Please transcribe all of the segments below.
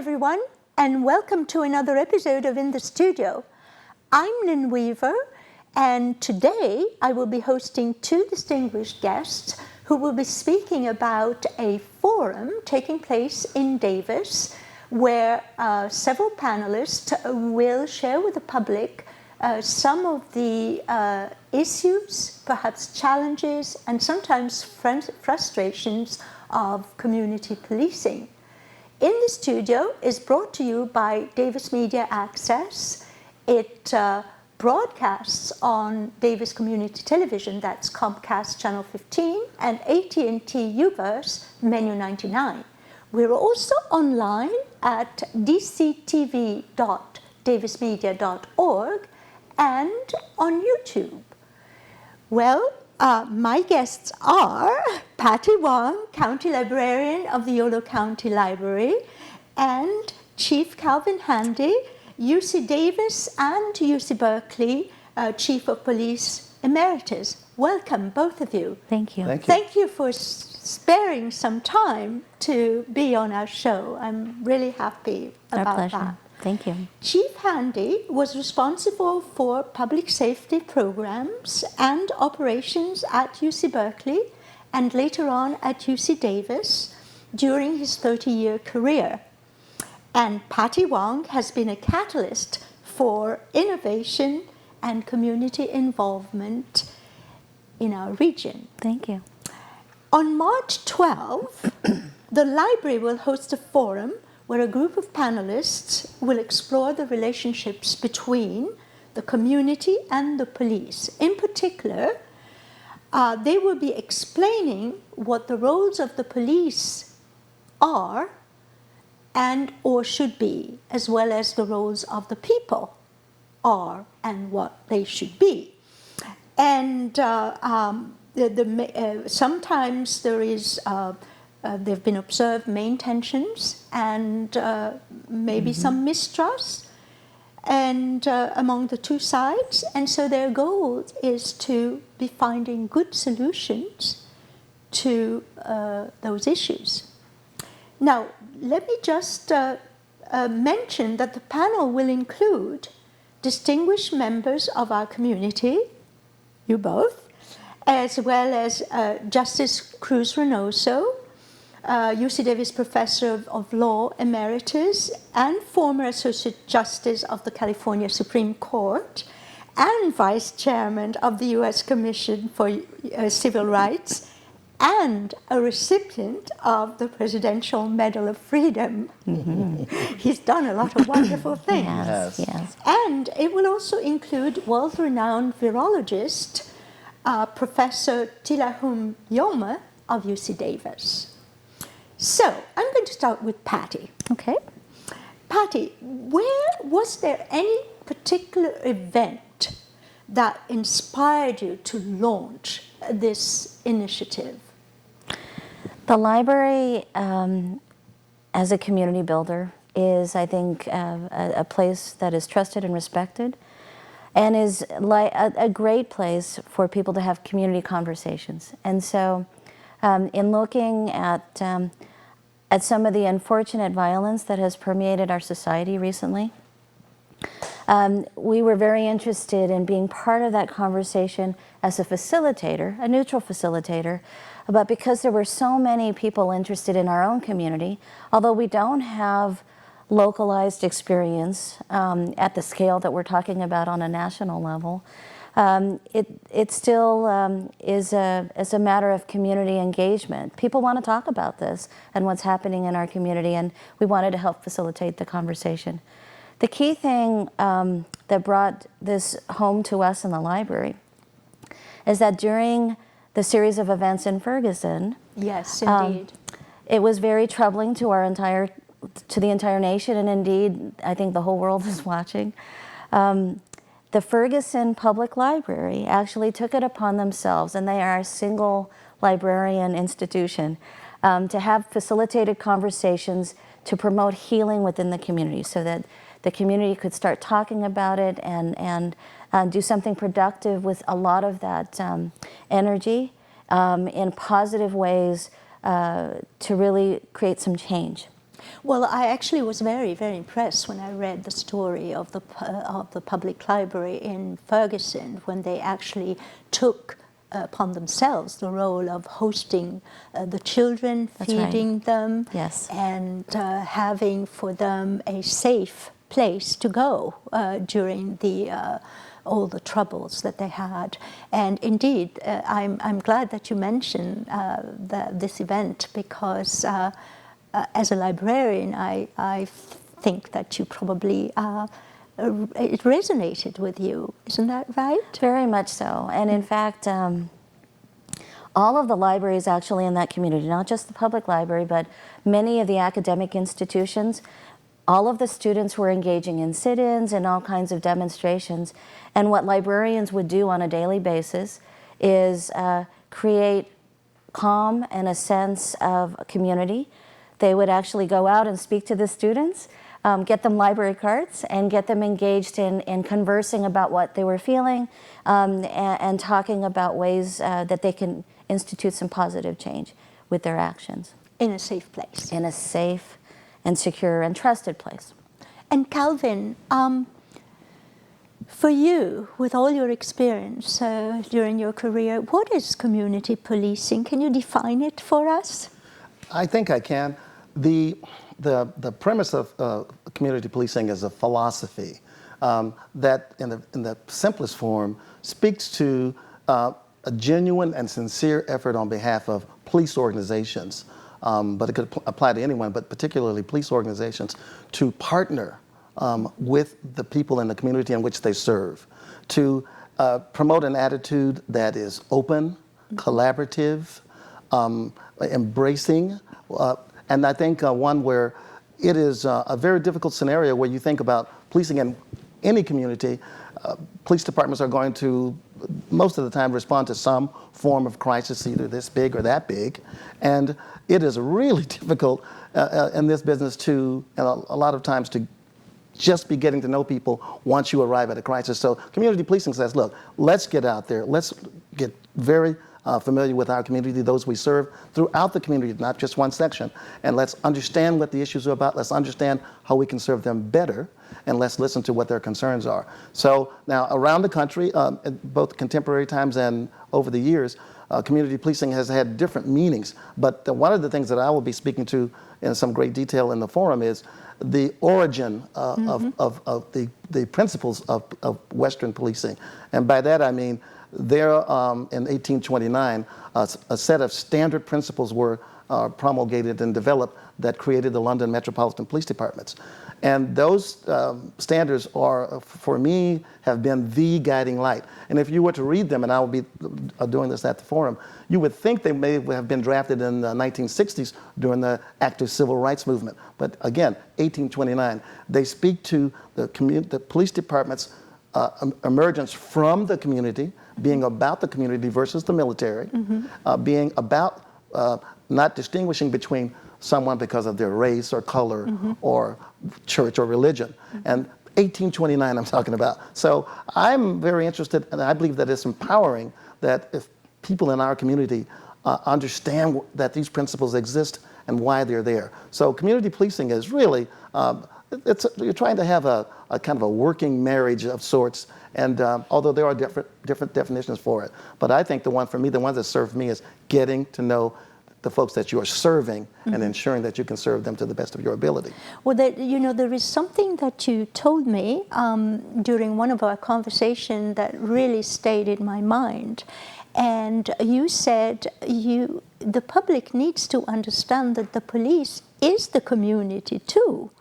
everyone, and welcome to another episode of In the Studio. I'm Lynn Weaver, and today I will be hosting two distinguished guests who will be speaking about a forum taking place in Davis, where several panelists will share with the public some of the issues, perhaps challenges, and sometimes frustrations of community policing. In the Studio is brought to you by Davis Media Access. It broadcasts on Davis Community Television, that's Comcast Channel 15, and AT&T Uverse Menu 99. We're also online at dctv.davismedia.org and on YouTube. Well, my guests are Patty Wong, County Librarian of the Yolo County Library, and Chief Calvin Handy, UC Davis and UC Berkeley, Chief of Police Emeritus. Welcome, both of you. Thank you. Thank you for sparing some time to be on our show. I'm really happy about that. Thank you. Chief Handy was responsible for public safety programs and operations at UC Berkeley and later on at UC Davis during his 30-year career. And Patty Wong has been a catalyst for innovation and community involvement in our region. Thank you. On March 12, the library will host a forum where a group of panelists will explore the relationships between the community and the police. In particular, they will be explaining what the roles of the police are and or should be, as well as the roles of the people are and what they should be. And sometimes there is there have been observed main tensions and maybe some mistrust and among the two sides. And so their goal is to be finding good solutions to those issues. Now, let me just mention that the panel will include distinguished members of our community, you both, as well as Justice Cruz Reynoso, UC Davis Professor of Law Emeritus and former Associate Justice of the California Supreme Court and Vice Chairman of the U.S. Commission for Civil Rights and a recipient of the Presidential Medal of Freedom. Mm-hmm. He's done a lot of wonderful things. Yes. And it will also include world-renowned virologist Professor Tilahun Yoma of UC Davis. So, I'm going to start with Patty. Okay. Patty, was there any particular event that inspired you to launch this initiative? The library, as a community builder, is, I think, a place that is trusted and respected and is like a great place for people to have community conversations. And so, in looking at some of the unfortunate violence that has permeated our society recently, we were very interested in being part of that conversation as a facilitator, a neutral facilitator, but because there were so many people interested in our own community, although we don't have localized experience at the scale that we're talking about on a national level, it still is a matter of community engagement. People want to talk about this and what's happening in our community, and we wanted to help facilitate the conversation. The key thing that brought this home to us in the library is that during the series of events in Ferguson, yes, indeed, it was very troubling to the entire nation, and indeed, I think the whole world is watching. The Ferguson Public Library actually took it upon themselves, and they are a single librarian institution, to have facilitated conversations to promote healing within the community so that the community could start talking about it and do something productive with a lot of that energy in positive ways to really create some change. Well, I actually was very, very impressed when I read the story of the public library in Ferguson, when they actually took upon themselves the role of hosting the children, feeding them, Yes. and having for them a safe place to go during all the troubles that they had. And indeed, I'm glad that you mentioned this event, because as a librarian, I think that you probably, it resonated with you. Isn't that right? Very much so. And in fact, all of the libraries actually in that community, not just the public library, but many of the academic institutions, all of the students were engaging in sit-ins and all kinds of demonstrations. And what librarians would do on a daily basis is create calm and a sense of community. They would actually go out and speak to the students, get them library cards, and get them engaged in conversing about what they were feeling, and talking about ways that they can institute some positive change with their actions. In a safe place. In a safe and secure and trusted place. And Calvin, for you, with all your experience during your career, what is community policing? Can you define it for us? I think I can. The premise of community policing is a philosophy that, in the simplest form, speaks to a genuine and sincere effort on behalf of police organizations, but it could apply to anyone, but particularly police organizations, to partner with the people in the community in which they serve, to promote an attitude that is open, collaborative, embracing, and I think one where it is a very difficult scenario where you think about policing in any community. Police departments are going to, most of the time, respond to some form of crisis, either this big or that big. And it is really difficult in this business to, and a lot of times, to just be getting to know people once you arrive at a crisis. So community policing says, look, let's get out there. Let's get very familiar with our community, those we serve, throughout the community, not just one section. And let's understand what the issues are about. Let's understand how we can serve them better. And let's listen to what their concerns are. So now around the country, both contemporary times and over the years, community policing has had different meanings. But one of the things that I will be speaking to in some great detail in the forum is the origin of the principles of Western policing. And by that I mean, there in 1829, a set of standard principles were promulgated and developed that created the London Metropolitan Police Departments. And those standards are, for me, have been the guiding light. And if you were to read them, and I will be doing this at the forum, you would think they may have been drafted in the 1960s during the active civil rights movement. But again, 1829, they speak to the police department's emergence from the community, being about the community versus the military, being about not distinguishing between someone because of their race or color or church or religion. And 1829 I'm talking about. So I'm very interested, and I believe that it's empowering that if people in our community understand that these principles exist and why they're there. So community policing is really, you're trying to have a kind of a working marriage of sorts, and although there are different definitions for it. But I think the one for me, the one that served me, is getting to know the folks that you are serving and ensuring that you can serve them to the best of your ability. Well, there is something that you told me during one of our conversations that really stayed in my mind. And you said the public needs to understand that the police is the community too.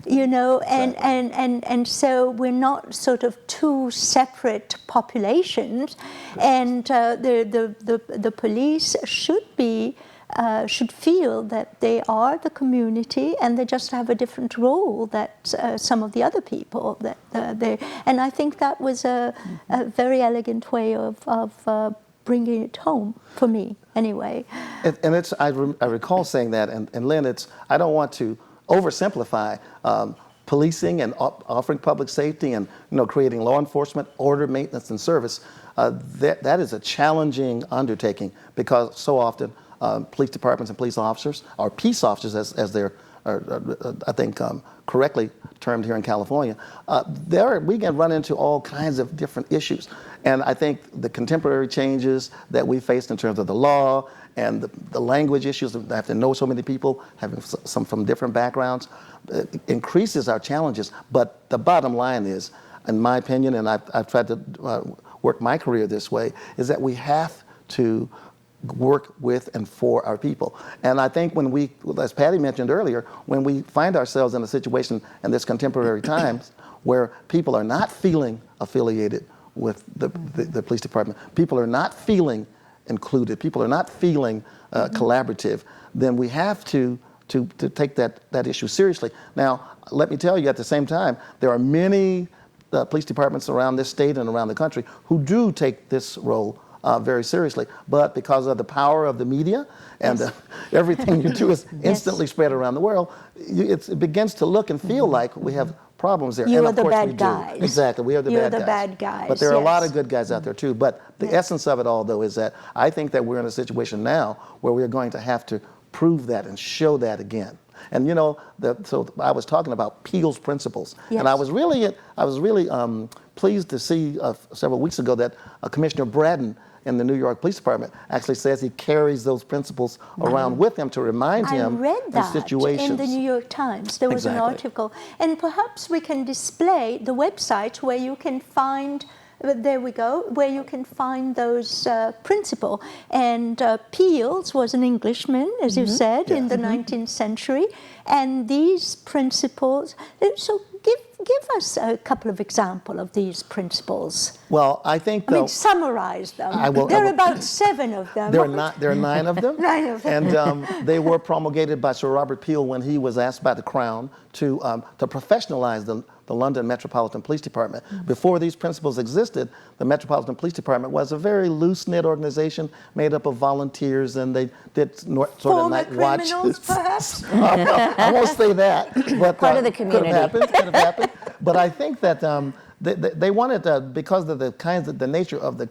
You know, and so we're not sort of two separate populations, and the police should feel that they are the community, and they just have a different role that some of the other people and I think that was a very elegant way of bringing it home for me, anyway. And it's I recall saying that, and Lynn, I don't want to oversimplify policing and offering public safety and creating law enforcement, order, maintenance, and service. That is a challenging undertaking, because so often police departments and police officers, or peace officers as they're I think correctly termed here in California, we can run into all kinds of different issues. And I think the contemporary changes that we faced in terms of the law and the language issues, that have to know so many people, having some from different backgrounds, increases our challenges. But the bottom line is, in my opinion, and I've tried to work my career this way, is that we have to work with and for our people. And I think when we, as Patty mentioned earlier, when we find ourselves in a situation in this contemporary times where people are not feeling affiliated with the police department, people are not feeling included, people are not feeling collaborative, then we have to take that issue seriously. Now, let me tell you, at the same time, there are many police departments around this state and around the country who do take this role very seriously, but because of the power of the media and everything you do is instantly spread around the world, it begins to look and feel like we have problems there. You and are of the course bad we guys. do. Exactly, we are the bad guys. But there are a lot of good guys out there too. But the essence of it all, though, is that I think that we're in a situation now where we're going to have to prove that and show that again. And you know, so I was talking about Peel's principles, and I was really pleased to see several weeks ago that Commissioner Braddon in the New York Police Department actually says he carries those principles around with him to remind him I read that in situations. in the New York Times. There was an article, and perhaps we can display the website where you can find. There we go, where you can find those principles. And Peel's was an Englishman, as you said, in the 19th century. And these principles, so give us a couple of examples of these principles. Well, I think, I mean, summarize them. There are about 7 of them. There are 9 of them. 9 of them. And they were promulgated by Sir Robert Peel when he was asked by the Crown to professionalize the London Metropolitan Police Department. Before these principles existed, the Metropolitan Police Department was a very loose-knit organization made up of volunteers, and they did sort of night watch. Criminals, perhaps? I won't say that, but part of the community. Could have happened. But I think that they wanted, because of the nature of the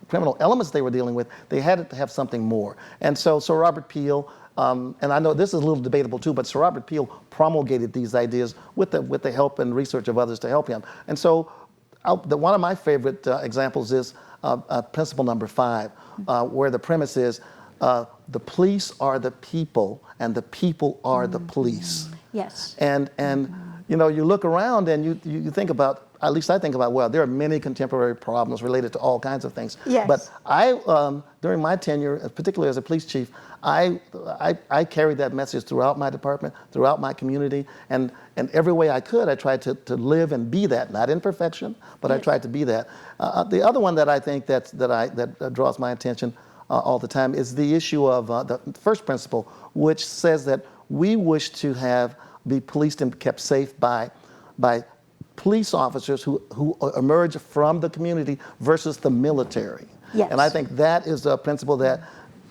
criminal elements they were dealing with, they had to have something more. And so Sir Robert Peel, and I know this is a little debatable too, but Sir Robert Peel promulgated these ideas with the help and research of others to help him. And so one of my favorite examples is principle number 5, where the premise is the police are the people and the people are the police. Yes. And you know, you look around and you think about, at least I think about, well, there are many contemporary problems related to all kinds of things. Yes. But during my tenure, particularly as a police chief, I carried that message throughout my department, throughout my community, and every way I could, I tried to live and be that. Not in perfection, but I tried to be that. The other one that I think that draws my attention all the time is the issue of the first principle, which says that we wish to be policed and kept safe by police officers who emerge from the community versus the military. Yes. And I think that is a principle that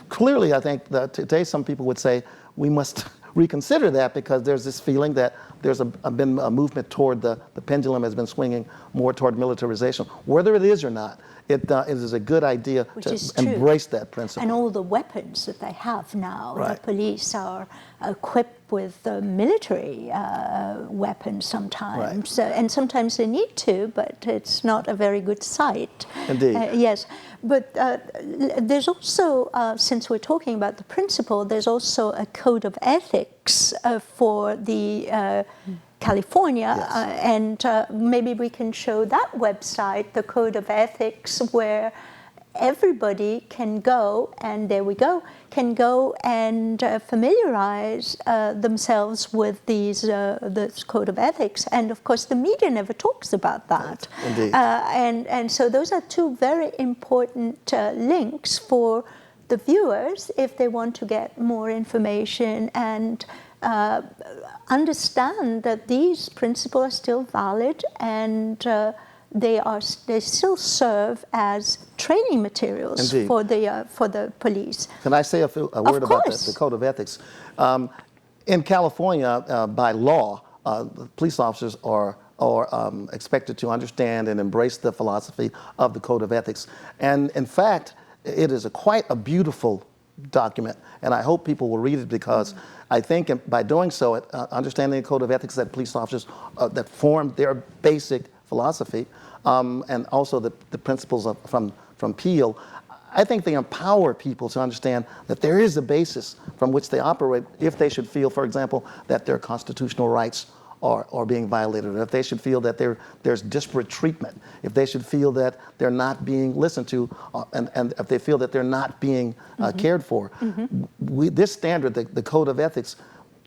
clearly, I think that today some people would say we must reconsider that, because there's this feeling that there's been a movement toward the pendulum has been swinging more toward militarization. Whether it is or not, it is a good idea to embrace that principle. And all the weapons that they have now, the police are equipped with military weapons sometimes. And sometimes they need to, but it's not a very good sight. Indeed. Yes. But there's also, since we're talking about the principle, there's also a code of ethics for the California, and maybe we can show that website, the Code of Ethics, where everybody can go, and there we go, can go and familiarize themselves with this Code of Ethics. And of course, the media never talks about that. Indeed. And so those are 2 very important links for the viewers if they want to get more information and understand that these principles are still valid, and they still serve as training materials for the police. Can I say a word about the Code of Ethics? In California, by law, police officers are expected to understand and embrace the philosophy of the Code of Ethics. And in fact, it is quite a beautiful document, and I hope people will read it, because I think by doing so, understanding the code of ethics that police officers that form their basic philosophy, and also the principles from Peel, I think they empower people to understand that there is a basis from which they operate if they should feel, for example, that their constitutional rights are being violated, or if they should feel that there's disparate treatment, if they should feel that they're not being listened to, and if they feel that they're not being cared for. This standard, the Code of Ethics,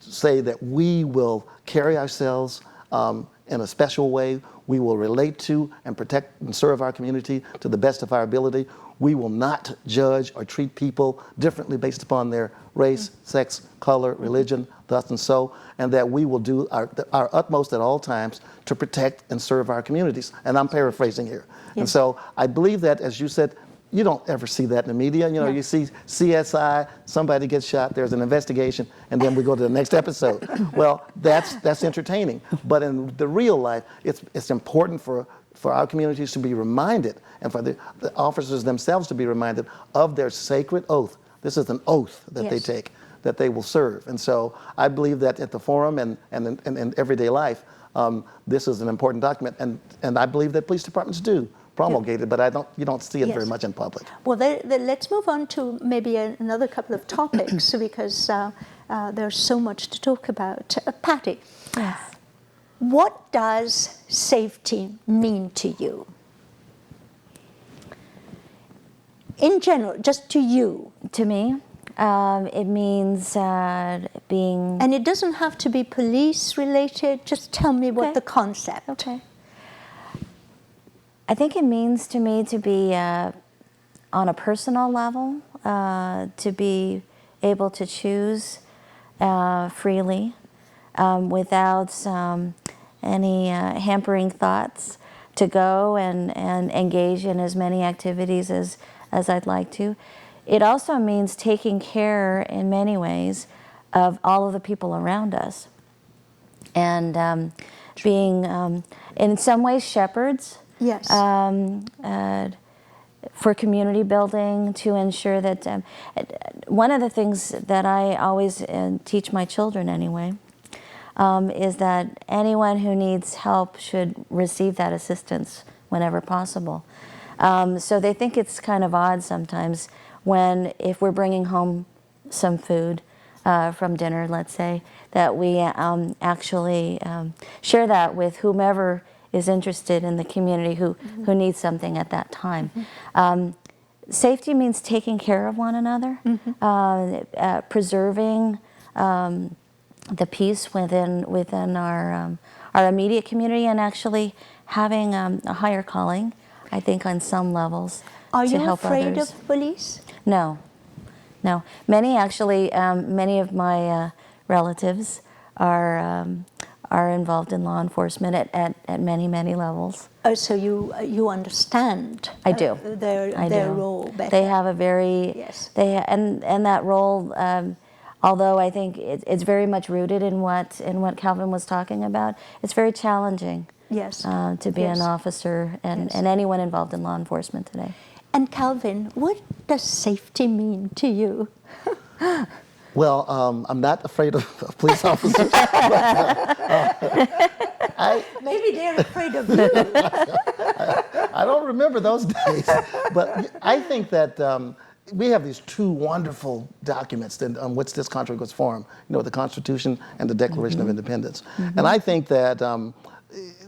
say that we will carry ourselves in a special way. We will relate to and protect and serve our community to the best of our ability. We will not judge or treat people differently based upon their race, sex, color, religion, thus and so, and that we will do our utmost at all times to protect and serve our communities. And I'm paraphrasing here. Yes. And so I believe that, as you said, you don't ever see that in the media. You know, you see CSI, somebody gets shot, there's an investigation, and then we go to the next episode. Well, that's entertaining. But in the real life, it's important for our communities to be reminded, and for the officers themselves to be reminded of their sacred oath. This is an oath that they take, that they will serve. And so I believe that at the forum and in everyday life, this is an important document, and I believe that police departments do promulgate it, but you don't see it very much in public. Well, let's move on to maybe another couple of topics, because there's so much to talk about. Patty, what does safety mean to you? In general, just to you. To me, it means being... And it doesn't have to be police related, just tell me what the concept. Okay. I think it means to me to be on a personal level, to be able to choose freely without any hampering thoughts, to go and engage in as many activities as I'd like to. It also means taking care in many ways of all of the people around us, and being in some ways shepherds. Yes. For community building, to ensure that one of the things that I always teach my children anyway is that anyone who needs help should receive that assistance whenever possible. So they think it's kind of odd sometimes if we're bringing home some food from dinner, let's say, that we actually share that with whomever is interested in the community who needs something at that time. Safety means taking care of one another, preserving the peace within our immediate community, and actually having a higher calling, I think, on some levels, Are to you help afraid others. of police? No. Many of my relatives are involved in law enforcement at many levels. Oh, so you understand? I do. Their role better. They have a very and that role. Although I think it's very much rooted in what Calvin was talking about, it's very challenging. Yes. To be an officer and anyone involved in law enforcement today. And Calvin, what does safety mean to you? Well, I'm not afraid of police officers. Maybe they're afraid of you. I don't remember those days. But I think that we have these two wonderful documents on which this country was formed, the Constitution and the Declaration of Independence. And I think that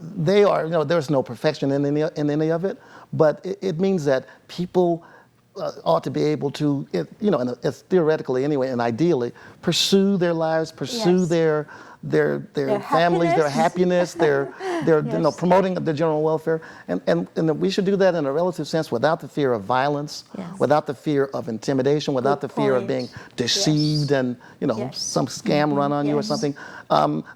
they are, there's no perfection in any of it, but it means that people ought to be able to, it's theoretically anyway, and ideally, pursue their lives, pursue their families, their happiness, their promoting the general welfare, and we should do that in a relative sense without the fear of violence, without the fear of intimidation, without the fear of being deceived and some scam run on you or something.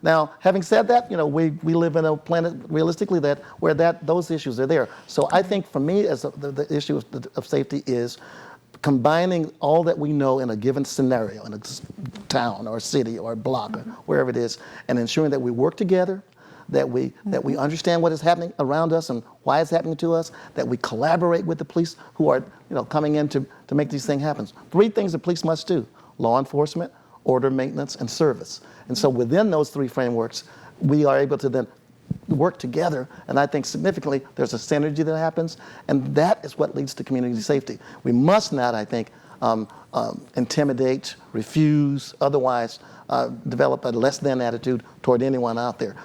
Now, having said that, we live in a planet realistically where those issues are there. So I think for me, as the issue of safety is combining all that we know in a given scenario, in a town or a city or a block or wherever it is, and ensuring that we work together, that we understand what is happening around us and why it's happening to us, that we collaborate with the police who are coming in to make these things happen. 3 things the police must do: law enforcement, order, maintenance, and service. And so within those 3 frameworks, we are able to then work together, and I think significantly there's a synergy that happens, and that is what leads to community safety. We must not, I think, intimidate, refuse, otherwise develop a less than attitude toward anyone out there.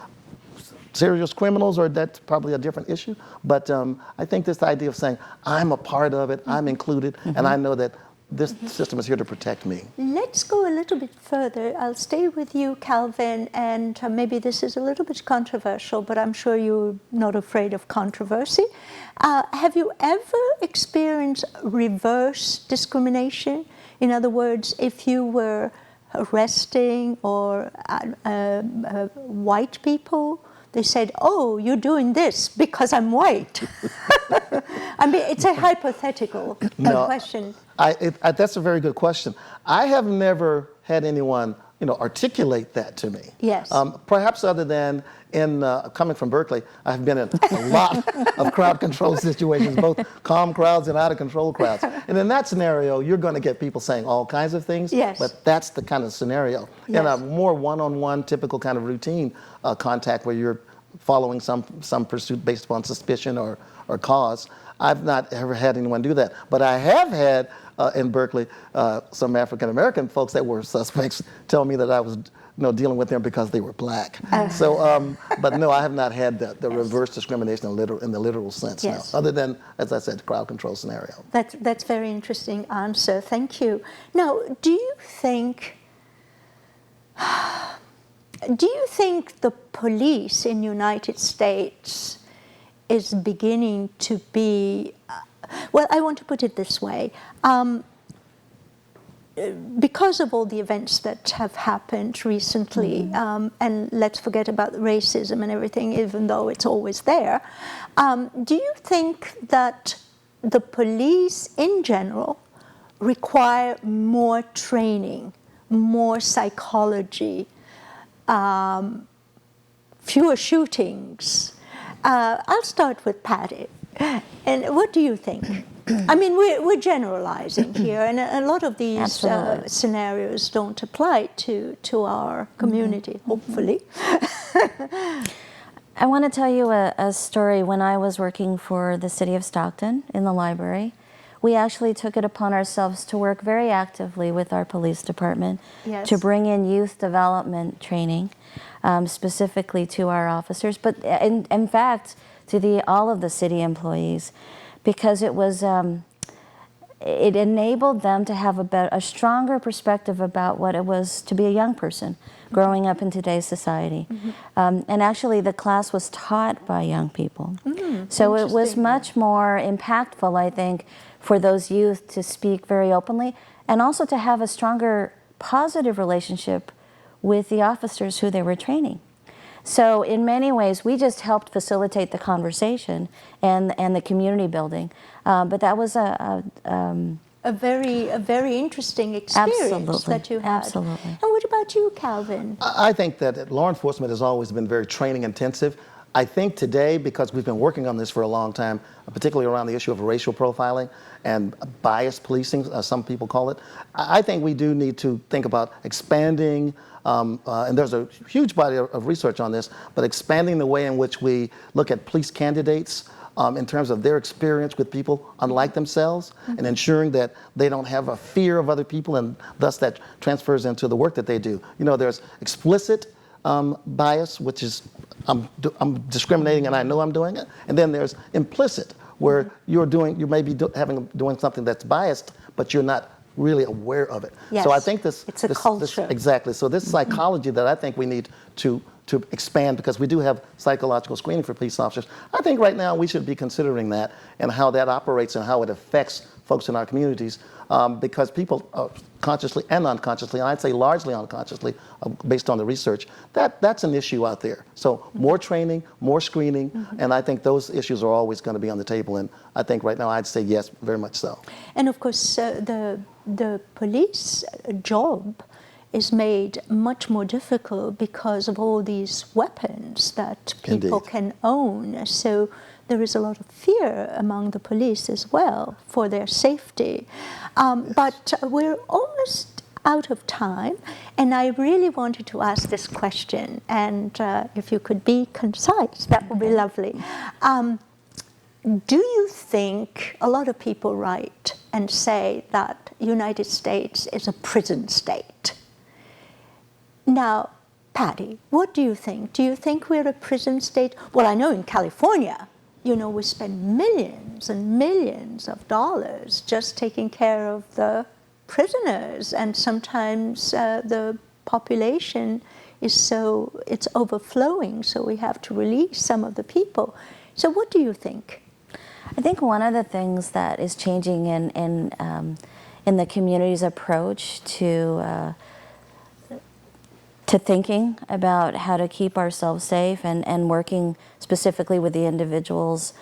Serious criminals, or that's probably a different issue, but I think this idea of saying, I'm a part of it, I'm included, and I know that this system is here to protect me. Let's go a little bit further. I'll stay with you, Calvin, and maybe this is a little bit controversial, but I'm sure you're not afraid of controversy. Have you ever experienced reverse discrimination? In other words, if you were arresting or white people, they said, oh, you're doing this because I'm white. I mean, it's a hypothetical question. That's a very good question. I have never had anyone, articulate that to me. Yes. Perhaps other than in coming from Berkeley, I've been in a lot of crowd control situations, both calm crowds and out of control crowds. And in that scenario, you're going to get people saying all kinds of things. Yes. But that's the kind of scenario. Yes. In a more one-on-one, typical kind of routine contact where you're following some pursuit based upon suspicion or cause, I've not ever had anyone do that. But I have had in Berkeley some African American folks that were suspects tell me that I was dealing with them because they were black. But no, I have not had the reverse discrimination in the literal sense. Yes. No, other than, as I said, the crowd control scenario. That's a very interesting answer. Thank you. Now, do you think the police in the United States is beginning to be, well, I want to put it this way. Because of all the events that have happened recently, and let's forget about racism and everything, even though it's always there, do you think that the police in general require more training, more psychology, fewer shootings? I'll start with Patty. And what do you think? I mean, we're generalizing here, and a lot of these scenarios don't apply to our community, hopefully. I want to tell you a story. When I was working for the city of Stockton in the library, we actually took it upon ourselves to work very actively with our police department to bring in youth development training, specifically to our officers, but in fact to all of the city employees, because it was it enabled them to have a stronger perspective about what it was to be a young person growing up in today's society. And actually the class was taught by young people. So it was much more impactful, I think, for those youth to speak very openly and also to have a stronger positive relationship with the officers who they were training. So in many ways, we just helped facilitate the conversation and the community building. But that was a very interesting experience that you had. Absolutely. And what about you, Calvin? I think that law enforcement has always been very training intensive. I think today, because we've been working on this for a long time, particularly around the issue of racial profiling and bias policing, some people call it, I think we do need to think about expanding, and there's a huge body of research on this, but expanding the way in which we look at police candidates in terms of their experience with people unlike themselves, and ensuring that they don't have a fear of other people, and thus that transfers into the work that they do. You know, there's explicit bias, which is I'm discriminating and I know I'm doing it, and then there's implicit, where you may be doing something that's biased, but you're not really aware of it. Yes. So I think it's a culture. Exactly. So this psychology that I think we need to expand, because we do have psychological screening for police officers. I think right now we should be considering that and how that operates and how it affects folks in our communities, because people consciously and unconsciously, and I'd say largely unconsciously, based on the research, that's an issue out there. So more training, more screening, and I think those issues are always going to be on the table, and I think right now I'd say yes, very much so. And of course, the police job is made much more difficult because of all these weapons that people Indeed. can own. So there is a lot of fear among the police as well for their safety. But we're almost out of time, and I really wanted to ask this question, and if you could be concise, that would be lovely. Do you think, a lot of people write and say that United States is a prison state? Now, Patty, what do you think? Do you think we're a prison state? Well, I know in California, you know, we spend millions and millions of dollars just taking care of the prisoners, and sometimes the population is so, it's overflowing, so we have to release some of the people. So what do you think? I think one of the things that is changing in the community's approach to thinking about how to keep ourselves safe and working specifically with the individuals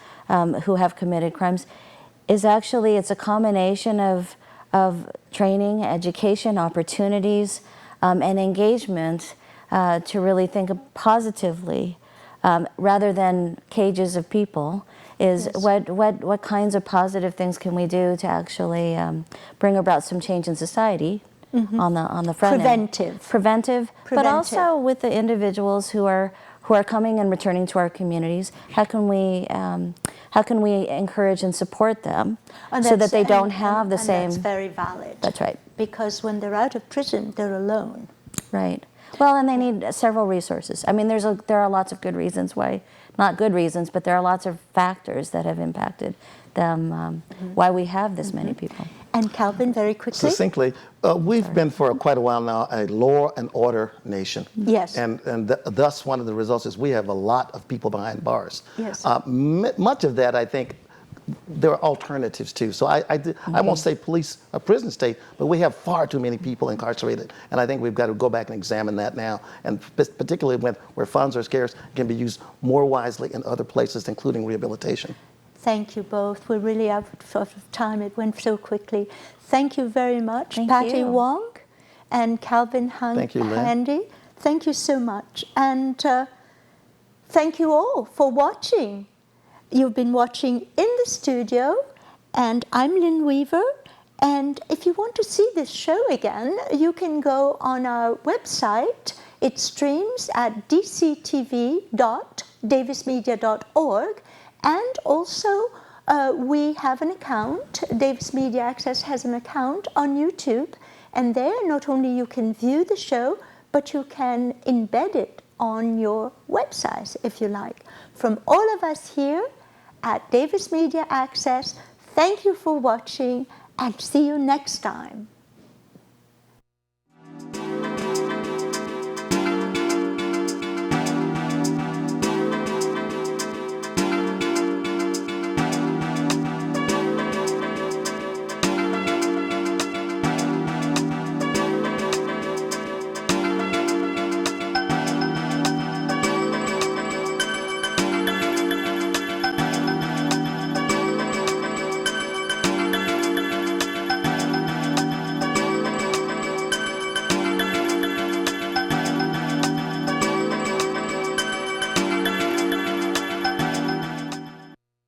who have committed crimes is actually, it's a combination of training, education, opportunities, and engagement to really think positively rather than cages of people. Is yes. What kinds of positive things can we do to actually bring about some change in society on the front end? Preventive, but also with the individuals who are coming and returning to our communities. How can we encourage and support them so that they don't have the same? That's very valid. That's right. Because when they're out of prison, they're alone. Right. Well, and they need several resources. I mean, there are lots of good reasons why. Not good reasons, but there are lots of factors that have impacted them, why we have this many people. And Calvin, very quickly. Succinctly, we've been for quite a while now a law and order nation. Yes. And thus one of the results is we have a lot of people behind bars. Yes. Much of that, I think, there are alternatives too. So I won't say police a prison state, but we have far too many people incarcerated, and I think we've got to go back and examine that now. And particularly where funds are scarce, can be used more wisely in other places, including rehabilitation. Thank you both. We're really out of time. It went so quickly. Thank you very much, Patty Wong and Calvin Handy. Thank you so much, and thank you all for watching. You've been watching In the Studio, and I'm Lynn Weaver. And if you want to see this show again, you can go on our website. It streams at dctv.davismedia.org. And also, we have an account. Davis Media Access has an account on YouTube. And there, not only you can view the show, but you can embed it on your website, if you like. From all of us here at Davis Media Access, thank you for watching, and see you next time.